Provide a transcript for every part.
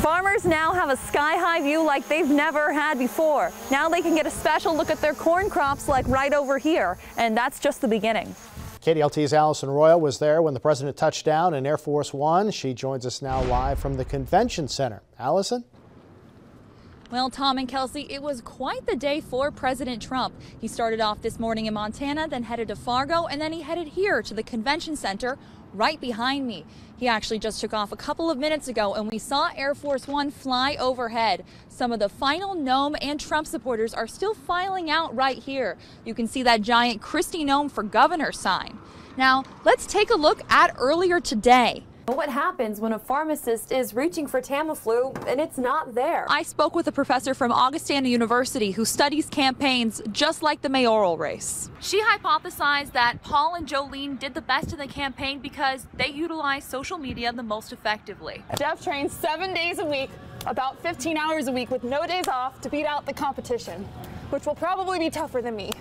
Farmers now have a sky-high view like they've never had before. Now they can get a special look at their corn crops like right over here, and that's just the beginning. KDLT's Allison Royal was there when the president touched down in Air Force One. She joins us now live from the convention center. Allison? Well, Tom and Kelsey, it was quite the day for President Trump. He started off this morning in Montana, then headed to Fargo, and then he headed here to the convention center right behind me. He actually just took off a couple of minutes ago, and we saw Air Force One fly overhead. Some of the final Nome and Trump supporters are still filing out right here. You can see that giant Christie Nome for Governor sign. Now, let's take a look at earlier today. What happens when a pharmacist is reaching for Tamiflu and it's not there? I spoke with a professor from Augustana University who studies campaigns just like the mayoral race. She hypothesized that Paul and Jolene did the best in the campaign because they utilized social media the most effectively. Jeff trains 7 days a week, about 15 hours a week with no days off to beat out the competition, which will probably be tougher than me.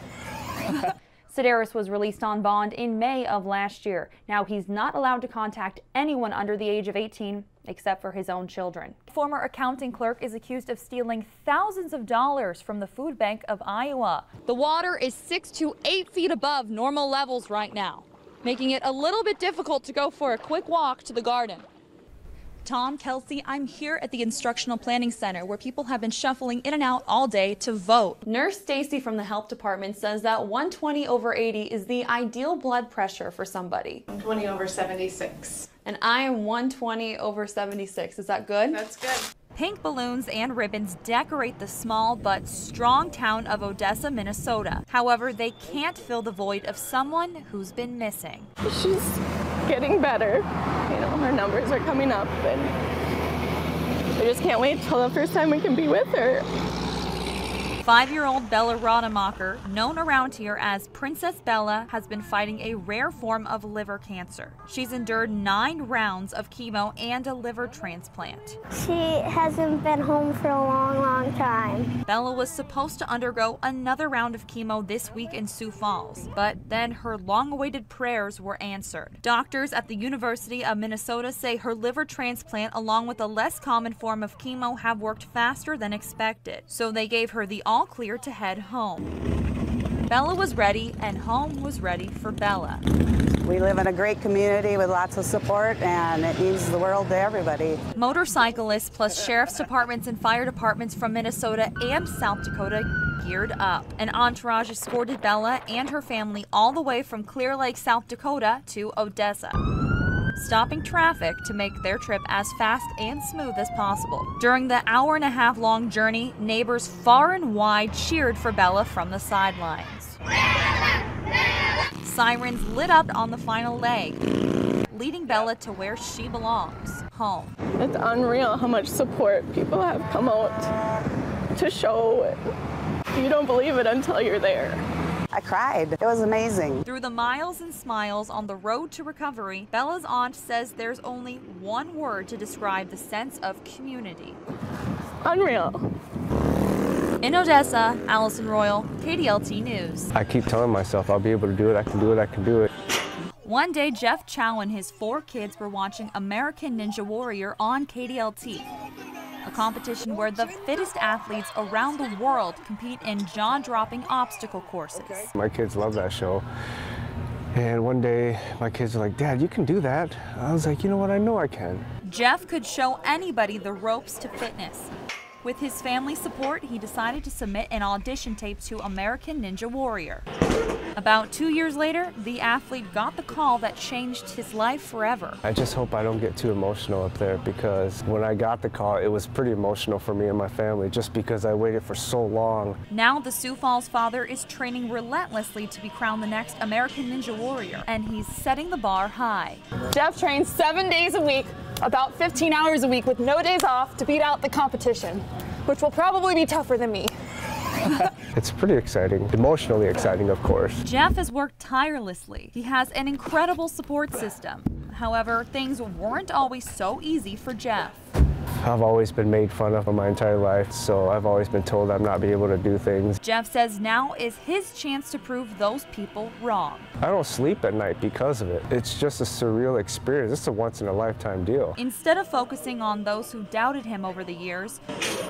Sedaris was released on bond in May of last year. Now he's not allowed to contact anyone under the age of 18 except for his own children. Former accounting clerk is accused of stealing thousands of dollars from the food bank of Iowa. The water is 6 to 8 feet above normal levels right now, making it a little bit difficult to go for a quick walk to the garden. Tom, Kelsey, I'm here at the Instructional Planning Center where people have been shuffling in and out all day to vote. Nurse Stacy from the health department says that 120/80 is the ideal blood pressure for somebody. 120/76. And I am 120/76. Is that good? That's good. Pink balloons and ribbons decorate the small but strong town of Odessa, Minnesota. However, they can't fill the void of someone who's been missing. She's getting better. You know, her numbers are coming up, and I just can't wait till the first time we can be with her. 5-year-old Bella Rademacher, known around here as Princess Bella, has been fighting a rare form of liver cancer. She's endured 9 rounds of chemo and a liver transplant. She hasn't been home for a long, long time. Bella was supposed to undergo another round of chemo this week in Sioux Falls, but then her long-awaited prayers were answered. Doctors at the University of Minnesota say her liver transplant, along with a less common form of chemo, have worked faster than expected, so they gave her the all clear to head home. Bella was ready, and home was ready for Bella. We live in a great community with lots of support, and it means the world to everybody. Motorcyclists plus sheriff's departments and fire departments from Minnesota and South Dakota geared up. An entourage escorted Bella and her family all the way from Clear Lake, South Dakota to Odessa, stopping traffic to make their trip as fast and smooth as possible. During the hour-and-a-half long journey, neighbors far and wide cheered for Bella from the sidelines. Sirens lit up on the final leg, leading Bella to where she belongs, home. It's unreal how much support people have come out to show. You don't believe it until you're there. I cried. It was amazing. Through the miles and smiles on the road to recovery, Bella's aunt says there's only one word to describe the sense of community. Unreal. In Odessa, Allison Royal, KDLT News. I keep telling myself I'll be able to do it, I can do it, I can do it. One day, Jeff Chow and his 4 kids were watching American Ninja Warrior on KDLT, a competition where the fittest athletes around the world compete in jaw-dropping obstacle courses. My kids love that show. And one day, my kids are like, "Dad, you can do that." I was like, you know what, I know I can. Jeff could show anybody the ropes to fitness. With his family support, he decided to submit an audition tape to American Ninja Warrior. About 2 years later, the athlete got the call that changed his life forever. I just hope I don't get too emotional up there, because when I got the call, it was pretty emotional for me and my family, just because I waited for so long. Now the Sioux Falls father is training relentlessly to be crowned the next American Ninja Warrior, and he's setting the bar high. Jeff trains 7 days a week, about 15 hours a week with no days off to beat out the competition, which will probably be tougher than me. It's pretty exciting, emotionally exciting, of course. Jeff has worked tirelessly. He has an incredible support system. However, things weren't always so easy for Jeff. I've always been made fun of my entire life, so I've always been told I'm not be able to do things. Jeff says now is his chance to prove those people wrong. I don't sleep at night because of it. It's just a surreal experience. It's a once-in-a-lifetime deal. Instead of focusing on those who doubted him over the years,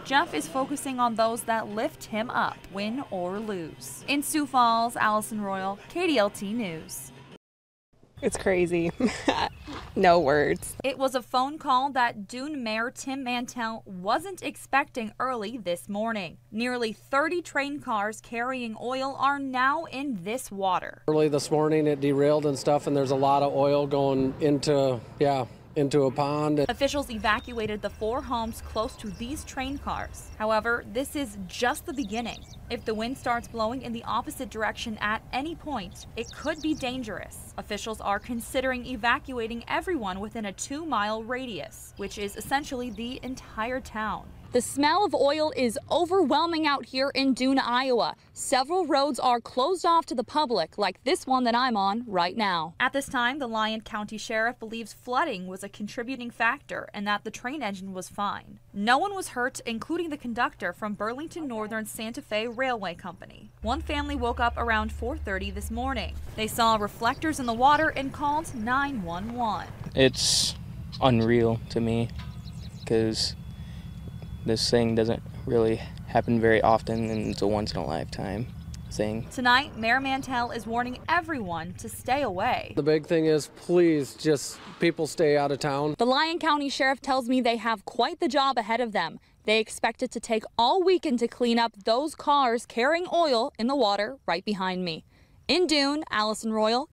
Jeff is focusing on those that lift him up, win or lose. In Sioux Falls, Allison Royal, KDLT News. It's crazy. No words. It was a phone call that Doon Mayor Tim Mantell wasn't expecting early this morning. Nearly 30 train cars carrying oil are now in this water. Early this morning it derailed and stuff, and there's a lot of oil going into a pond. Officials evacuated the 4 homes close to these train cars. However, this is just the beginning. If the wind starts blowing in the opposite direction at any point, it could be dangerous. Officials are considering evacuating everyone within a 2-mile radius, which is essentially the entire town. The smell of oil is overwhelming out here in Doon, Iowa. Several roads are closed off to the public, like this one that I'm on right now. At this time, the Lyon County Sheriff believes flooding was a contributing factor and that the train engine was fine. No one was hurt, including the conductor from Burlington Northern Santa Fe Railway Company. One family woke up around 4:30 this morning. They saw reflectors in the water and called 911. It's unreal to me because this thing doesn't really happen very often, and it's a once-in-a-lifetime thing. Tonight, Mayor Mantell is warning everyone to stay away. The big thing is, please, just people stay out of town. The Lyon County Sheriff tells me they have quite the job ahead of them. They expect it to take all weekend to clean up those cars carrying oil in the water right behind me. In Doon, Allison Royal,